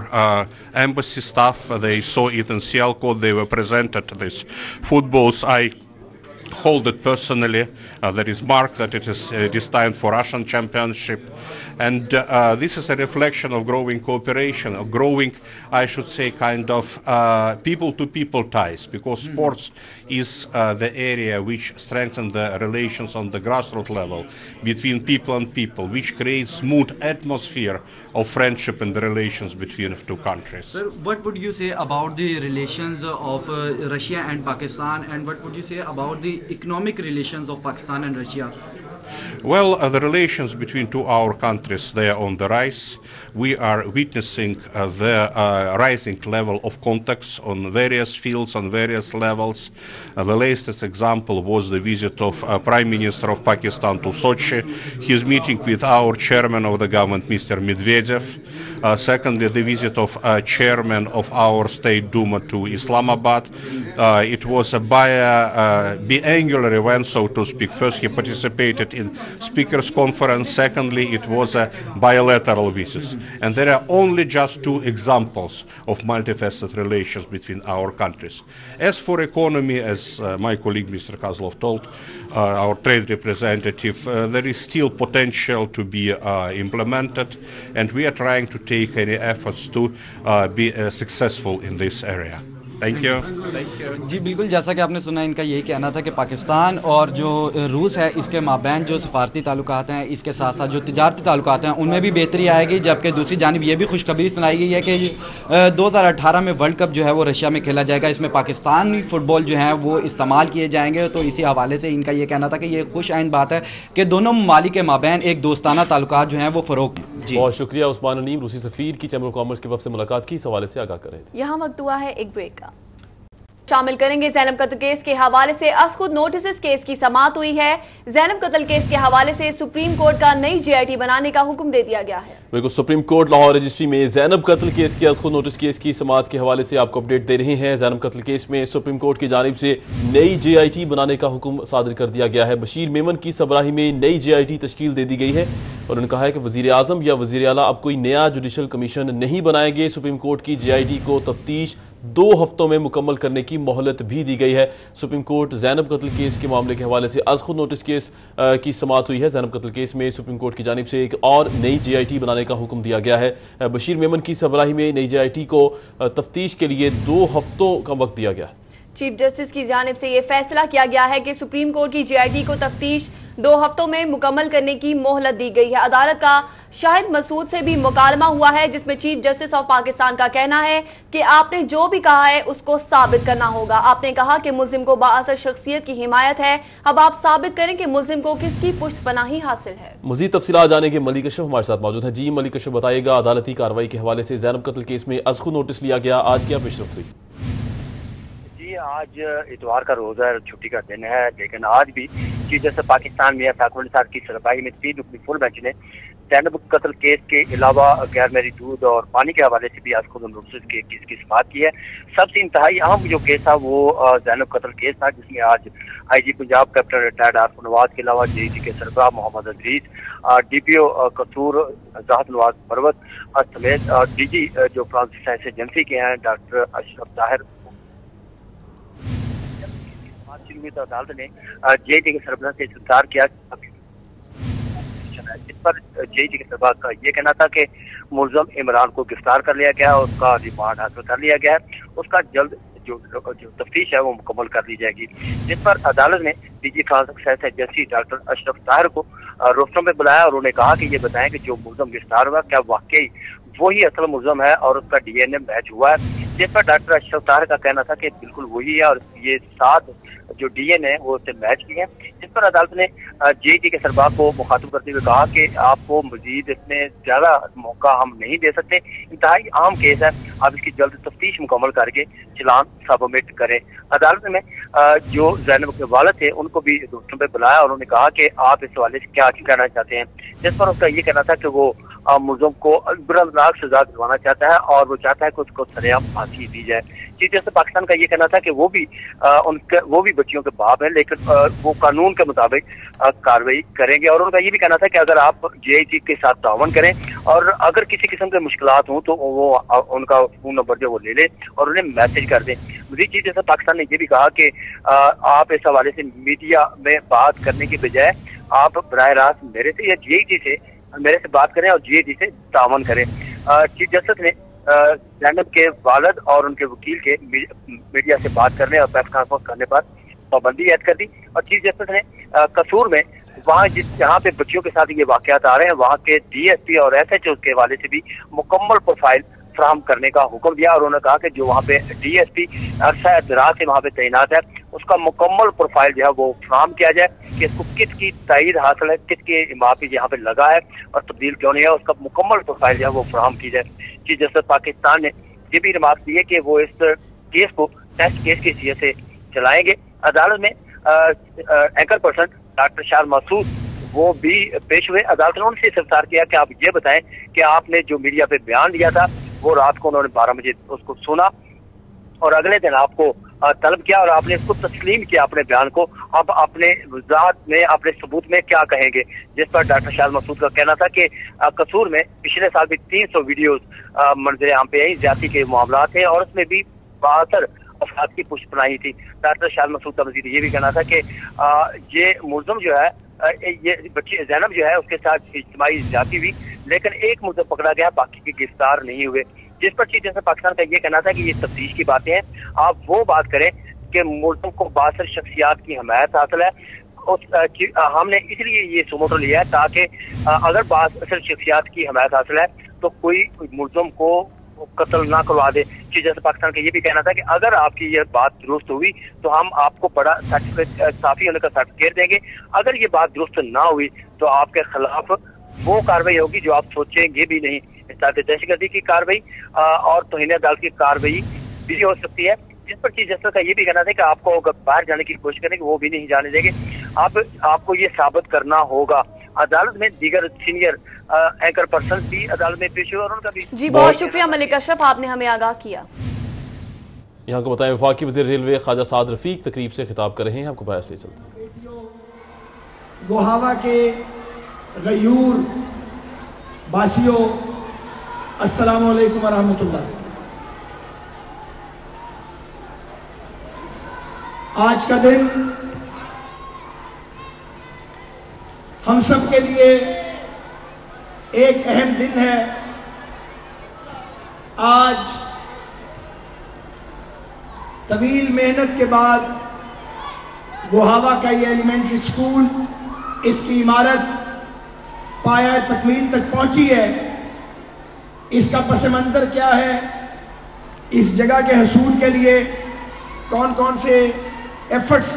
embassy staff, they saw it in Sialkot, they were presented this footballs. I hold it personally. There is marked that it is destined for Russian championship, and this is a reflection of growing cooperation, of growing, I should say, kind of people-to-people ties, because sports is the area which strengthens the relations on the grassroots level between people and people, which creates smooth atmosphere of friendship in the relations between the two countries. Sir, what would you say about the relations of Russia and Pakistan, and what would you say about the economic relations of Pakistan and Russia? Well, the relations between our countries, they are on the rise. We are witnessing the rising level of contacts on various fields, on various levels. The latest example was the visit of Prime Minister of Pakistan to Sochi. He is meeting with our chairman of the government, Mr. Medvedev. Secondly, the visit of chairman of our State Duma to Islamabad. It was a biannular event, so to speak. First, he participated in speakers conference. Secondly, it was a bilateral visit. And there are only just 2 examples of multifaceted relations between our countries. As for economy, as my colleague Mr. Kozlov told, our trade representative, there is still potential to be implemented, and we are trying to take any efforts to be successful in this area. Thank you. जी बिल्कुल, जैसा कि आपने सुना, इनका यही कहना था कि पाकिस्तान और जो रूस है इसके माबैन जो सफारती ताल्लुकात हैं, इसके साथ साथ जो तिजारती ताल्लुकात हैं उनमें भी बेहतरी आएगी। जबकि दूसरी जानिब ये भी खुशखबरी सुनाई गई है कि 2018 में वर्ल्ड कप जो है वो रशिया में खेला जाएगा, इसमें पाकिस्तानी फ़ुटबॉल जो है वो इस्तेमाल किए जाएंगे। तो इसी हवाले से इनका ये कहना था कि ये खुश आइंद बात है कि दोनों ममालिक के माबैन एक दोस्ताना ताल्लुकात जो हैं वो फ़रोग़ दें। जी बहुत शुक्रिया उस्मान अनीम, रूसी सफ़ीर की चैम्बर ऑफ कॉमर्स के वक्त से मुलाकात की, इस हवाले से आगाह कर रहे थे। यहाँ वक्त हुआ है एक ब्रेक का। शामिल करेंगे ज़ैनब कत्ल केस के हवाले से आज खुद नोटिस केस की समाअत हुई है। ज़ैनब कत्ल केस के हवाले से सुप्रीम कोर्ट का नई JIT बनाने का हुक्म दे दिया गया है। बिल्कुल, सुप्रीम कोर्ट लाहौर रजिस्ट्री में ज़ैनब कत्ल केस के आज खुद नोटिस केस की समाअत के हवाले से आपको अपडेट दे रहे हैं। ज़ैनब कत्ल केस में सुप्रीम कोर्ट की जानिब से नई JIT बनाने का हुक्म सादर कर दिया गया है। बशीर मेमन की सरबराही में नई JIT तश्कील दे दी गई है और उन्होंने कहा है कि वज़ीर आज़म या वज़ीर आला अब कोई नया जुडिशल कमीशन नहीं बनाएंगे। सुप्रीम कोर्ट की JIT को तफ्तीश 2 हफ्तों में मुकम्मल करने की मोहलत भी दी गई है। सुप्रीम कोर्ट ज़ैनब कत्ल केस के मामले के हवाले से आज खुद नोटिस केस की समाअत हुई है। ज़ैनब कत्ल केस में सुप्रीम कोर्ट की जानिब से एक और नई JIT बनाने का हुक्म दिया गया है। बशीर मेमन की सरबराही में नई JIT को तफ्तीश के लिए 2 हफ्तों का वक्त दिया गया। चीफ जस्टिस की जानिब से यह फैसला किया गया है कि सुप्रीम कोर्ट की JIT को तफ्तीश 2 हफ्तों में मुकम्मल करने की मोहलत दी गई है। अदालत का शाहिद मसूद से भी मुकालमा हुआ है, जिसमें चीफ जस्टिस ऑफ पाकिस्तान का कहना है कि आपने जो भी कहा है उसको साबित करना होगा। आपने कहा कि मुल्जिम को बाअसर शख्सियत की हिमायत है, अब आप साबित करें कि मुल्जिम को किसकी पुष्टपनाही हासिल है। मजीद तफसीलात जाने के मलिक अशरफ हमारे साथ मौजूद हैं। जी मलिक अशरफ, बताइएगा अदालती कार्रवाई के हवाले से ज़ैनब कत्ल केस में आज खुद नोटिस लिया गया, आज क्या पेशरफ्त हुई? आज इतवार का रोज़ा छुट्टी का दिन है, लेकिन आज भी चीफ जस्टिस पाकिस्तान मियां साकिब निसार की सरबराही में 3 रुकनी फुल बेंच ने ज़ैनब कत्ल केस के अलावा गैर मेरी दूध और पानी के हवाले से भी आज खुद नोटिस के केस की समाअत की है। सबसे इंतहाई अहम जो केस था वो ज़ैनब कत्ल केस था, जिसमें आज IG Punjab captain retired Arif Nawaz के अलावा JIT के सरबराह मोहम्मद इदरीस, DPO कसूर ज़ाहद नवाज परवत समेत DG जो फ्रांसिस साइंस एजेंसी के हैं डॉक्टर अशरफ ताहिर शुरू हुई। तो अदालत ने JIT के सरबराह से इस्तफसार किया, जिस पर JIT के सरबराह का ये कहना था कि मुल्ज़म इमरान को गिरफ्तार कर लिया गया, उसका रिमांड हासिल कर लिया गया है, उसका जल्द जो तफ्तीश है वो मुकम्मल कर ली जाएगी। जिस पर अदालत ने DG Francis science agency doctor Ashraf Tahir को रोस्टर में बुलाया और उन्हें कहा कि ये बताएं कि जो मुल्ज़म गिरफ्तार हुआ क्या वाकई वही असल मुल्ज़म है और उसका DNA मैच हुआ है। जिस पर डॉक्टर अशरफ ताहिर का कहना था कि बिल्कुल वही है और ये 7 जो DNA है वो उससे मैच किए हैं। जिस पर अदालत ने JIT के सरबराह को मुखातिब करते हुए कहा कि आपको मजीद इसमें ज़्यादा मौका हम नहीं दे सकते, इंतहाई अहम केस है, आप इसकी जल्द तफ्तीश मुकम्मल करके चलान सबमिट करें। अदालत में जो ज़ैनब के वालिद थे उनको भी दोस्तों पे बुलाया और उन्होंने कहा कि आप इस हवाले से क्या कहना चाहते हैं। जिस पर उसका ये कहना था कि वो मुल्ज़िम को बुरानाक सजा दिलवाना चाहता है और वो चाहता है कि उसको सरेआम फांसी दी जाए। चीफ जस्टिस पाकिस्तान का ये कहना था कि वो भी बच्चियों के बाप हैं, लेकिन वो कानून के मुताबिक कार्रवाई करेंगे। और उनका ये भी कहना था कि अगर आप JIT के साथ तावन करें और अगर किसी किस्म के मुश्किलात हों तो वो उनका फ़ोन नंबर जो वो ले लें और उन्हें मैसेज कर दें। मज़ीद चीफ जस्टिस पाकिस्तान ने ये भी कहा कि आप इस हवाले से मीडिया में बात करने की बजाय आप बराह रास्त मेरे से या JIT से मेरे से बात करें और JIT से तावन करें। चीफ जस्टिस ने ज़ैनब के वालिद और उनके वकील के मीडिया से बात करने और प्रेस कॉन्फ्रेंस करने पर पाबंदी ऐड कर दी। और चीफ जस्टिस ने कसूर में वहाँ जहाँ पे बच्चियों के साथ ये वाक़यात आ रहे हैं वहाँ के DSP और SHO के हवाले से भी मुकम्मल प्रोफाइल फ्राहम करने का हुक्म दिया और उन्होंने कहा कि जो वहाँ पे DSP अरसा दराज से वहाँ पे तैनात है उसका मुकम्मल प्रोफाइल जो है वो फ्राहम किया जाए कि इसको किसकी तायद हासिल है, किसके माफी यहाँ पे लगा है और तब्दील क्यों नहीं है, उसका मुकम्मल प्रोफाइल जो है वो फ्राहम की जाए। चीफ जस्टिस पाकिस्तान ने ये भी रिमार्क दी है कि वो इस केस को टेस्ट केस की हैसियत से चलाएंगे। अदालत में anchor person doctor Shahid Masood वो भी पेश हुए। अदालत ने उनसे इस्तफसार किया कि आप ये बताएं कि आपने जो मीडिया पे बयान दिया था वो रात को उन्होंने 12 बजे उसको सुना और अगले दिन आपको तलब किया और आपने इसको तस्लीम किया अपने बयान को, अब अपने वजाहत में अपने सबूत में क्या कहेंगे। जिस पर डॉक्टर शाहिद मसूद का कहना था कि कसूर में पिछले साल भी 300 वीडियोज मंजर आम पे आई, ज्यादती के मामला थे और उसमें भी 72 अफराद की पुष्टपनाही थी। डॉक्टर शाहिद मसूद का मजीद ये भी कहना था कि ये मुल्ज़िम जो है ये बच्ची ज़ैनब जो है उसके साथ इज्तिमाई ज्यादती हुई, लेकिन एक मुल्ज़िम पकड़ा गया, बाकी के गिरफ्तार नहीं हुए। जिस पर चीफ जस्टिस पाकिस्तान का ये कहना था कि ये तफ्तीश की बातें हैं, आप वो बात करें कि मुल्ज़िम को बासर शख्सियात की हमायत हासिल है। हमने इसलिए ये सुमोटो लिया है ताकि अगर बासर शख्सियात की हमायत हासिल है तो कोई मुल्ज़िम को कत्ल ना करवा दे। चीफ जस्टिस पाकिस्तान का ये भी कहना था कि अगर आपकी ये बात दुरुस्त हुई तो हम आपको बड़ा सर्टिफिकेट, साफी होने का सर्टिफिकेट देंगे। अगर ये बात दुरुस्त ना हुई तो आपके खिलाफ वो कार्रवाई होगी जो आप सोचेंगे भी नहीं। दहशतगर्दी की कार्रवाई और तौहीन अदालत की कार्रवाई भी हो सकती है, जिस पर चीफ जस्टिस का ये भी कहना था कि आपको अगर बाहर जाने की कोशिश करेंगे वो भी नहीं जाने देंगे। अब आपको ये साबित करना होगा। अदालत में दीगर सीनियर एंकर पर्सन भी अदालत में पेश हुए और उनका भी। जी बहुत शुक्रिया मलिक अशरफ, आपने हमें आगाह किया। यहाँ को बताएं वफाकी वज़ीर रेलवे ख्वाजा साद रफीक तकरीब से खिताब कर रहे हैं, आपको बयास ले चलते हैं। गोहावा के गयूर बासियों, अस्सलाम वालेकुम रहमतुल्लाह। आज का दिन हम सब के लिए एक अहम दिन है। आज तवील मेहनत के बाद गोहावा का ये एलिमेंट्री स्कूल, इसकी इमारत पाया तकमील तक पहुंची है। इसका पस मंजर क्या है, इस जगह के हसूल के लिए कौन कौन से एफर्ट्स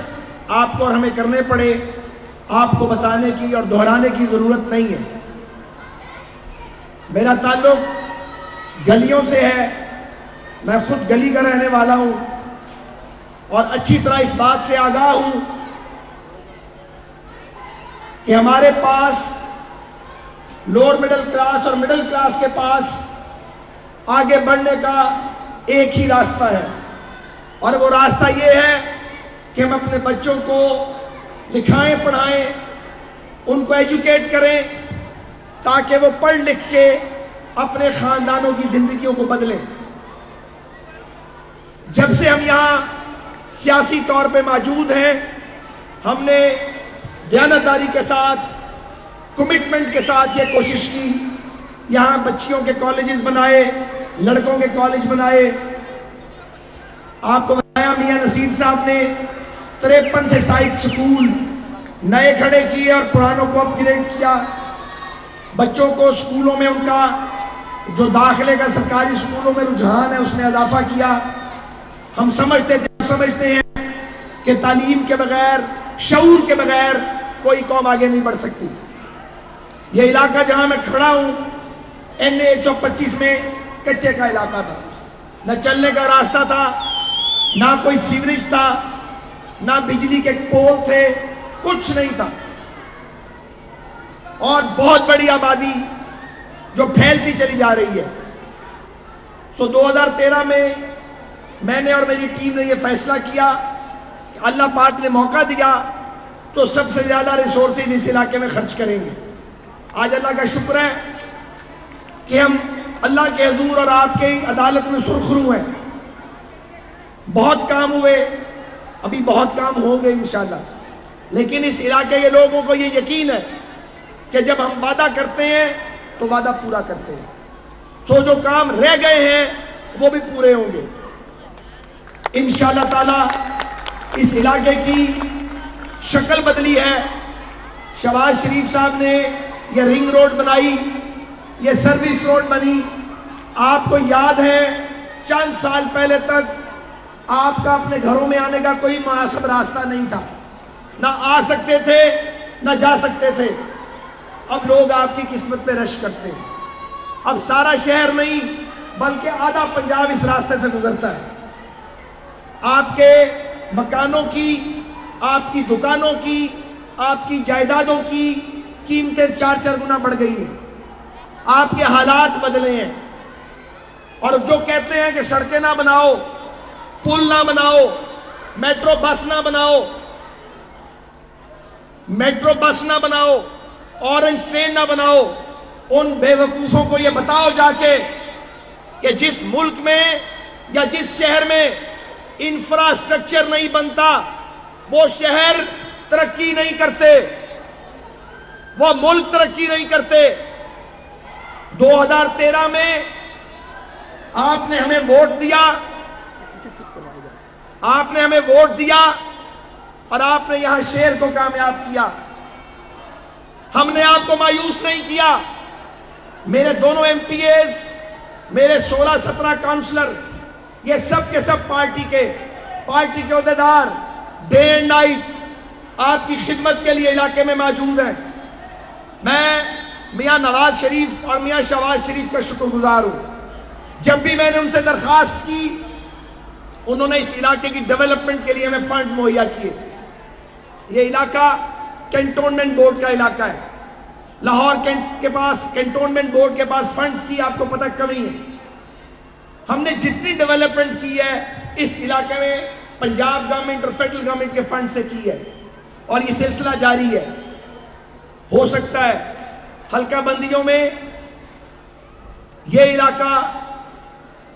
आपको और हमें करने पड़े, आपको बताने की और दोहराने की जरूरत नहीं है। मेरा ताल्लुक गलियों से है, मैं खुद गली का रहने वाला हूं और अच्छी तरह इस बात से आगाह हूं कि हमारे पास लोअर मिडिल क्लास और मिडिल क्लास के पास आगे बढ़ने का एक ही रास्ता है और वो रास्ता ये है कि हम अपने बच्चों को लिखाएं, पढ़ाएं, उनको एजुकेट करें ताकि वो पढ़ लिख के अपने खानदानों की जिंदगियों को बदलें। जब से हम यहां सियासी तौर पे मौजूद हैं, हमने दयानतदारी के साथ, कमिटमेंट के साथ ये कोशिश की, यहां बच्चियों के कॉलेजेस बनाए, लड़कों के कॉलेज बनाए। आपको बताया मियां नसीर साहब ने 53 से 60 स्कूल नए खड़े किए और पुरानों को अपग्रेड किया। बच्चों को स्कूलों में उनका जो दाखिले का सरकारी स्कूलों में रुझान है उसने इजाफा किया। हम समझते हैं कि तालीम के बगैर, शऊर के बगैर कोई कौम आगे नहीं बढ़ सकती। ये इलाका जहां मैं खड़ा हूं NA 125 में कच्चे का इलाका था, न चलने का रास्ता था, ना कोई सीवरेज था, ना बिजली के पोल थे, कुछ नहीं था। और बहुत बड़ी आबादी जो फैलती चली जा रही है। तो 2013 में मैंने और मेरी टीम ने यह फैसला किया कि अल्लाह पाक ने मौका दिया तो सबसे ज्यादा रिसोर्सेज इस इलाके में खर्च करेंगे। आज अल्लाह का शुक्र है कि हम अल्लाह के हुजूर और आपके अदालत में सुरखरू हैं। बहुत काम हुए, अभी बहुत काम होंगे इंशाअल्लाह, लेकिन इस इलाके के लोगों को ये यकीन है कि जब हम वादा करते हैं तो वादा पूरा करते हैं। तो जो काम रह गए हैं वो भी पूरे होंगे इंशाअल्लाह ताला। इस इलाके की शक्ल बदली है। शहबाज शरीफ साहब ने ये रिंग रोड बनाई, ये सर्विस रोड बनी। आपको याद है चंद साल पहले तक आपका अपने घरों में आने का कोई मुनासिब रास्ता नहीं था, ना आ सकते थे ना जा सकते थे। अब लोग आपकी किस्मत पे रश करते हैं। अब सारा शहर नहीं बल्कि आधा पंजाब इस रास्ते से गुजरता है। आपके मकानों की, आपकी दुकानों की, आपकी जायदादों की कीमतें 4-4 गुना बढ़ गई हैं। आपके हालात बदले हैं। और जो कहते हैं कि सड़कें ना बनाओ, पुल ना बनाओ, मेट्रो बस ना बनाओ, मेट्रो बस ना बनाओ, ऑरेंज ट्रेन ना बनाओ, उन बेवकूफों को यह बताओ जाके कि जिस मुल्क में या जिस शहर में इंफ्रास्ट्रक्चर नहीं बनता वो शहर तरक्की नहीं करते, वो मुल्क तरक्की नहीं करते। 2013 में आपने हमें वोट दिया, आपने हमें वोट दिया और आपने यहां शेर को कामयाब किया। हमने आपको मायूस नहीं किया। मेरे दोनों एमपीएस, मेरे 16-17 काउंसलर, ये सब के सब पार्टी के अहदेदार डे एंड नाइट आपकी खिदमत के लिए इलाके में मौजूद हैं। मैं मियां नवाज शरीफ और मियां शहबाज शरीफ का शुक्रगुजार हूं। जब भी मैंने उनसे दरखास्त की, उन्होंने इस इलाके की डेवलपमेंट के लिए हमें फंड्स मुहैया किए। ये इलाका कैंटोनमेंट बोर्ड का इलाका है। लाहौर के पास कैंटोनमेंट बोर्ड के पास फंड्स की आपको पता कमी है। हमने जितनी डेवलपमेंट की है इस इलाके में पंजाब गवर्नमेंट और फेडरल गवर्नमेंट के फंड से की है और ये सिलसिला जारी है। हो सकता है हल्का बंदियों में ये इलाका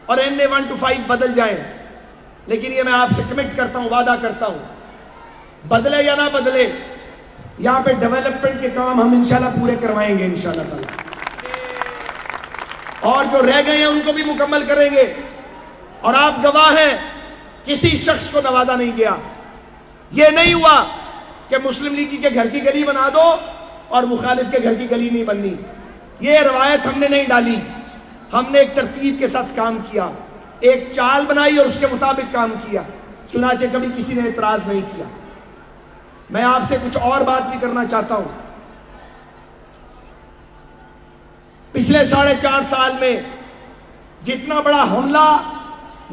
और NA 1 to 5 बदल जाए, लेकिन ये मैं आपसे कमिट करता हूं, वादा करता हूं, बदले या ना बदले, यहां पे डेवलपमेंट के काम हम इंशाल्लाह पूरे करवाएंगे इंशाल्लाह ताला, और जो रह गए हैं उनको भी मुकम्मल करेंगे। और आप गवाह हैं, किसी शख्स को नवाजा नहीं गया। ये नहीं हुआ कि मुस्लिम लीग के घर की गली बना दो और मुखालिफ के घर की गली नहीं बननी। ये रवायत हमने नहीं डाली। हमने एक तरतीब के साथ काम किया, एक चाल बनाई और उसके मुताबिक काम किया, चुनाचे कभी किसी ने एतराज नहीं किया। मैं आपसे कुछ और बात भी करना चाहता हूं। पिछले 4.5 साल में जितना बड़ा हमला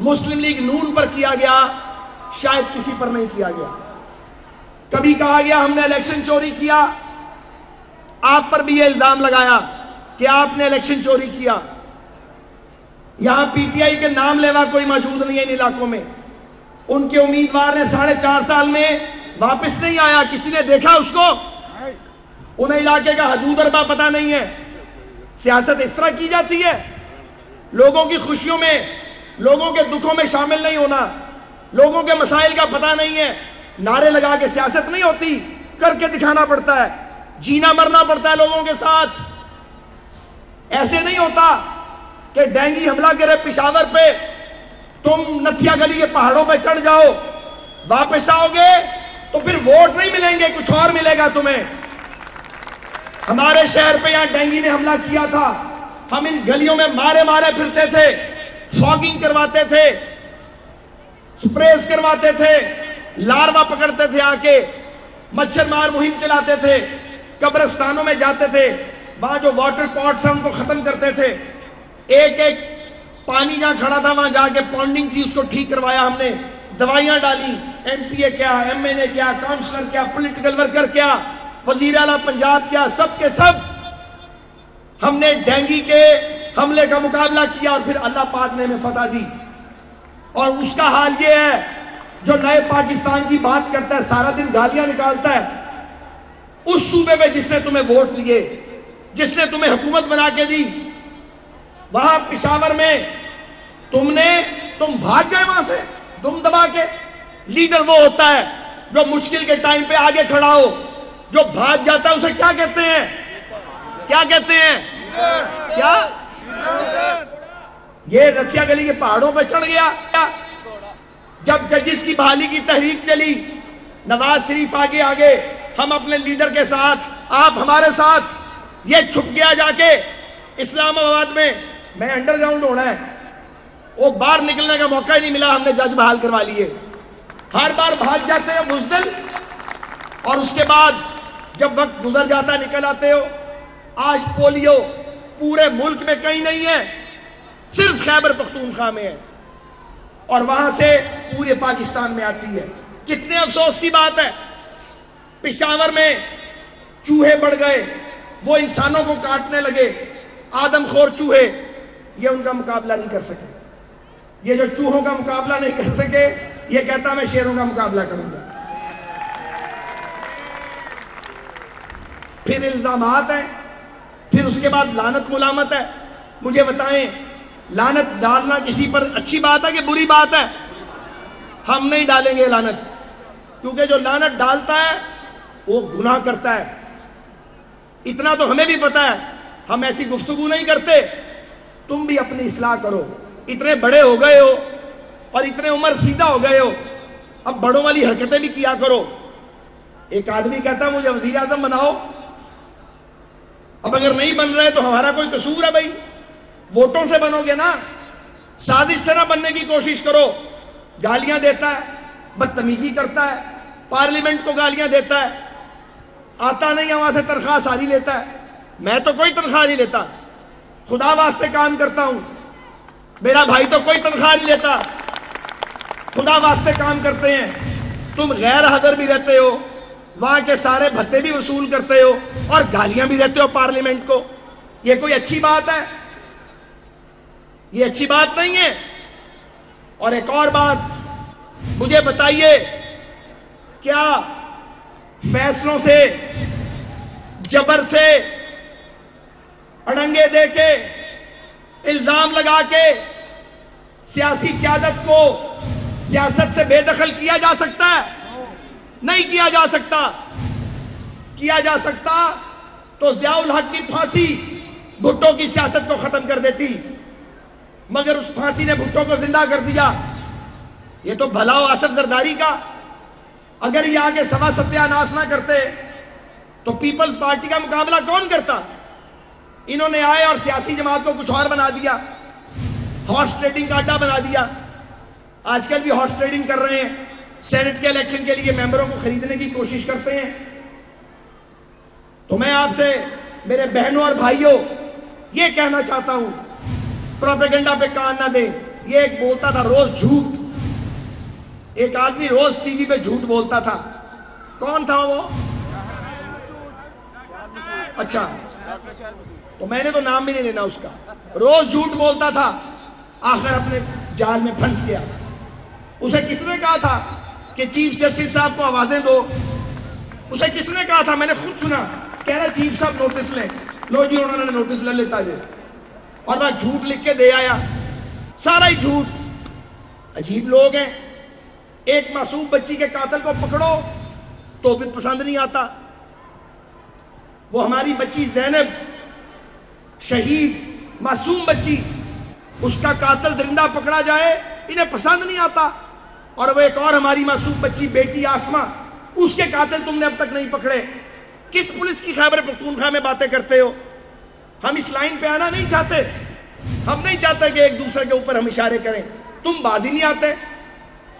मुस्लिम लीग नून पर किया गया, शायद किसी पर नहीं किया गया। कभी कहा गया हमने इलेक्शन चोरी किया, आप पर भी यह इल्जाम लगाया कि आपने इलेक्शन चोरी किया। यहां PTI के नाम लेवा कोई मौजूद नहीं है इन इलाकों में। उनके उम्मीदवार ने 4.5 साल में वापस नहीं आया, किसी ने देखा उसको? उन्हें इलाके का हदूद अरबा पता नहीं है। सियासत इस तरह की जाती है, लोगों की खुशियों में, लोगों के दुखों में शामिल नहीं होना, लोगों के मसाइल का पता नहीं है। नारे लगा के सियासत नहीं होती, करके दिखाना पड़ता है, जीना मरना पड़ता है लोगों के साथ। ऐसे नहीं होता कि डेंगी हमला करे पिशावर पे, तुम नथिया गली के पहाड़ों पे चढ़ जाओ, वापस आओगे तो फिर वोट नहीं मिलेंगे, कुछ और मिलेगा तुम्हें। हमारे शहर पे यहां डेंगी ने हमला किया था, हम इन गलियों में मारे मारे फिरते थे, फॉगिंग करवाते थे, स्प्रेस करवाते थे, लार्वा पकड़ते थे, आके मच्छर मार मुहिम चलाते थे, कब्रिस्तानों में जाते थे, वहां जो वाटर पॉट्स हैं उनको खत्म करते थे। एक एक पानी जहां खड़ा था वहां जाके पॉन्डिंग थी, उसको ठीक करवाया हमने, दवाइयां डाली। MPA क्या, MNA क्या, काउंसलर क्या, पॉलिटिकल वर्कर क्या, वजीर आला पंजाब क्या, सब के सब हमने डेंगी के हमले का मुकाबला किया और फिर अल्लाह पाक ने हमें फतह दी। और उसका हाल ये है, जो नए पाकिस्तान की बात करता है, सारा दिन गालियां निकालता है, उस सूबे में जिसने तुम्हें वोट दिए, जिसने तुम्हें हुकूमत बना के दी, वहां पिशावर में तुम भाग गए वहां से दुम दबा के। लीडर वो होता है जो मुश्किल के टाइम पे आगे खड़ा हो, जो भाग जाता है उसे क्या कहते हैं? क्या कहते हैं? क्या? ये रथिया गली के पहाड़ों पे चढ़ गया। जब जजिस की बहाली की तहरीक चली, नवाज शरीफ आगे आगे, हम अपने लीडर के साथ, आप हमारे साथ, ये छुप गया जाके इस्लामाबाद में। मैं अंडरग्राउंड होना है, वो बाहर निकलने का मौका ही नहीं मिला, हमने जज बहाल करवा लिए। हर बार भाग जाते हैं बुज़दिल, और उसके बाद जब वक्त गुजर जाता निकल आते हो। आज पोलियो पूरे मुल्क में कहीं नहीं है, सिर्फ खैबर पख्तूनख्वा में है, और वहां से पूरे पाकिस्तान में आती है। कितने अफसोस की बात है, पिशावर में चूहे बढ़ गए, वो इंसानों को काटने लगे, आदमखोर चूहे, ये उनका मुकाबला नहीं कर सके। ये जो चूहों का मुकाबला नहीं कर सके, ये कहता मैं शेरों का मुकाबला करूंगा। फिर इल्जामात हैं, फिर उसके बाद लानत मुलामत है। मुझे बताएं, लानत डालना किसी पर अच्छी बात है कि बुरी बात है? हम नहीं डालेंगे लानत, क्योंकि जो लानत डालता है वो गुनाह करता है। इतना तो हमें भी पता है, हम ऐसी गुफ्तगू नहीं करते। तुम भी अपनी इस्लाह करो, इतने बड़े हो गए हो और इतने उम्र सीधा हो गए हो, अब बड़ों वाली हरकतें भी किया करो। एक आदमी कहता है मुझे वजीर आजम बनाओ, अब अगर नहीं बन रहे तो हमारा कोई कसूर है भाई? वोटों से बनोगे ना, साजिश से ना बनने की कोशिश करो। गालियां देता है, बदतमीजी करता है, पार्लियामेंट को गालियां देता है, आता नहीं है वहां से तनख्वाह सारी लेता है। मैं तो कोई तनख्वाह नहीं लेता, खुदा वास्ते काम करता हूं। मेरा भाई तो कोई तनख्वाह नहीं लेता, खुदा वास्ते काम करते हैं। तुम गैर हाजिर भी रहते हो, वहां के सारे भत्ते भी वसूल करते हो और गालियां भी देते हो पार्लियामेंट को। यह कोई अच्छी बात है? ये अच्छी बात नहीं है। और एक और बात मुझे बताइए, क्या फैसलों से, जबर से, अड़ंगे देके, इल्जाम लगा के सियासी क़यादत को सियासत से बेदखल किया जा सकता है? नहीं किया जा सकता। किया जा सकता तो ज़ियाउल हक की फांसी भुट्टो की सियासत को खत्म कर देती, मगर उस फांसी ने भुट्टो को जिंदा कर दिया। ये तो भला हो आसफ जरदारी का। अगर ये आगे सभा सत्यानाश ना करते तो पीपल्स पार्टी का मुकाबला कौन करता? इन्होंने आए और सियासी जमात को कुछ और बना दिया, हॉर्स ट्रेडिंग का अड्डा बना दिया। आजकल भी हॉर्स ट्रेडिंग कर रहे हैं, सेनेट के इलेक्शन के लिए मेंबरों को खरीदने की कोशिश करते हैं। तो मैं आपसे मेरे बहनों और भाइयों ये कहना चाहता हूं, प्रोपेगेंडा पे कान ना दे। ये एक बोलता था रोज झूठ, एक आदमी रोज टीवी पे झूठ बोलता था। कौन था वो? अच्छा, तो मैंने तो नाम भी नहीं लेना उसका। रोज झूठ बोलता था, आखिर अपने जाल में फंस गया। उसे किसने कहा था कि चीफ जस्टिस साहब को आवाजें दो? उसे किसने कहा था? मैंने खुद सुना, कह रहा चीफ साहब नोटिस लें। लो जी, उन्होंने नोटिस ले लेता है और मैं झूठ लिख के दे आया, सारा ही झूठ। अजीब लोग हैं। एक मासूम बच्ची के कातिल को पकड़ो तो भी पसंद नहीं आता। वो हमारी बच्ची ज़ैनब, शहीद मासूम बच्ची, उसका कातिल दरिंदा पकड़ा जाए इन्हें पसंद नहीं आता। और वो एक और हमारी मासूम बच्ची बेटी आसमा, उसके कातिल तुमने अब तक नहीं पकड़े। किस पुलिस की खैबर पख्तूनख्वा में बातें करते हो? हम इस लाइन पे आना नहीं चाहते। हम नहीं चाहते कि एक दूसरे के ऊपर हम इशारे करें। तुम बाजी नहीं आते,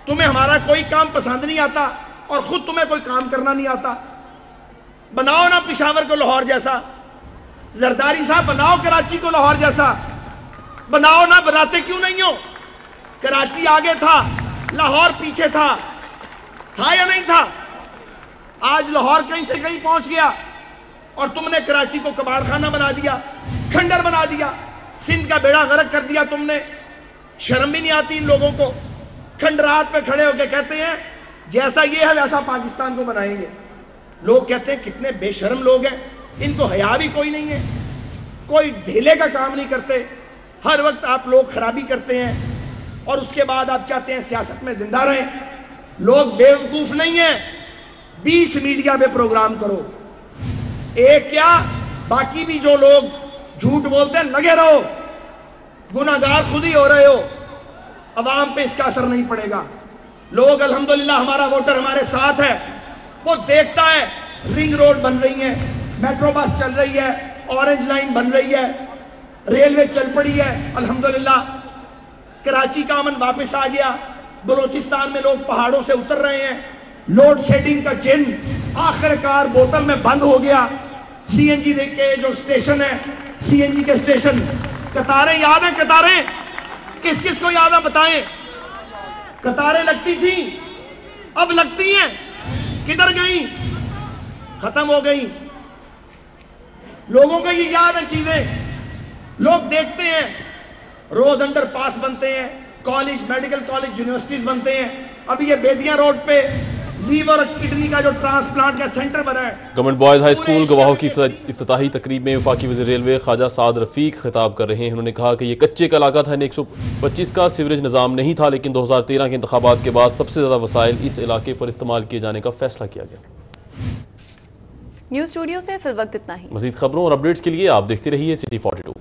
तुम्हें हमारा कोई काम पसंद नहीं आता और खुद तुम्हें कोई काम करना नहीं आता। बनाओ ना पिशावर को लाहौर जैसा, जरदारी साहब बनाओ कराची को लाहौर जैसा, बनाओ ना। बनाते क्यों नहीं हो? कराची आगे था, लाहौर पीछे था या नहीं था? आज लाहौर कहीं से कहीं पहुंच गया और तुमने कराची को कबाड़खाना बना दिया, खंडर बना दिया, सिंध का बेड़ा गर्क कर दिया तुमने। शर्म भी नहीं आती इन लोगों को? खंडरात पे खड़े होकर कहते हैं जैसा ये है वैसा पाकिस्तान को बनाएंगे। लोग कहते हैं कितने बेशर्म लोग हैं, इनको हया भी कोई नहीं है, कोई ढेले का काम नहीं करते। हर वक्त आप लोग खराबी करते हैं और उसके बाद आप चाहते हैं सियासत में जिंदा रहें। लोग बेवकूफ नहीं है। 20 मीडिया पे प्रोग्राम करो, एक क्या बाकी भी जो लोग झूठ बोलते हैं लगे रहो। गुनाहगार खुद ही हो रहे हो, अवाम पे इसका असर नहीं पड़ेगा। लोग अल्हम्दुलिल्लाह, हमारा वोटर हमारे साथ है, वो देखता है रिंग रोड बन रही है, मेट्रो बस चल रही है, ऑरेंज लाइन बन रही है, रेलवे चल पड़ी है अल्हम्दुलिल्लाह। कराची का अमन वापस आ गया, बलोचिस्तान में लोग पहाड़ों से उतर रहे हैं, लोड शेडिंग का चिन्ह आखिरकार बोतल में बंद हो गया। सीएनजी के जो स्टेशन है, सीएनजी के स्टेशन, कतारें याद है? कतारें किस किस को याद है बताएं? कतारें लगती थी, अब लगती हैं, किधर गई? खत्म हो गई। लोगों को ये याद है चीजें, लोग देखते हैं। रोज अंडर पास बनते हैं, कॉलेज, मेडिकल कॉलेज, यूनिवर्सिटीज बनते हैं। अभी ये बेदिया रोड पे लीवर और किडनी का जो ट्रांसप्लांट का सेंटर बना है। गवर्नमेंट बॉयज हाई स्कूल गवाहों की इफ्तिताही तकरीब में वफाकी वज़ीर रेलवे ख्वाजा साद रफीक खिताब कर रहे हैं। उन्होंने कहा कि ये कच्चे का इलाका था, 125 का सीवरेज निज़ाम नहीं था, लेकिन 2013 के इंतखाबात के बाद सबसे ज़्यादा वसाइल इस इलाके पर इस्तेमाल किए जाने का फैसला किया गया। न्यूज़ स्टूडियो से फिल वक्त इतना ही। मज़ीद खबरों और अपडेट्स के लिए आप देखते रहिए सिटी 42।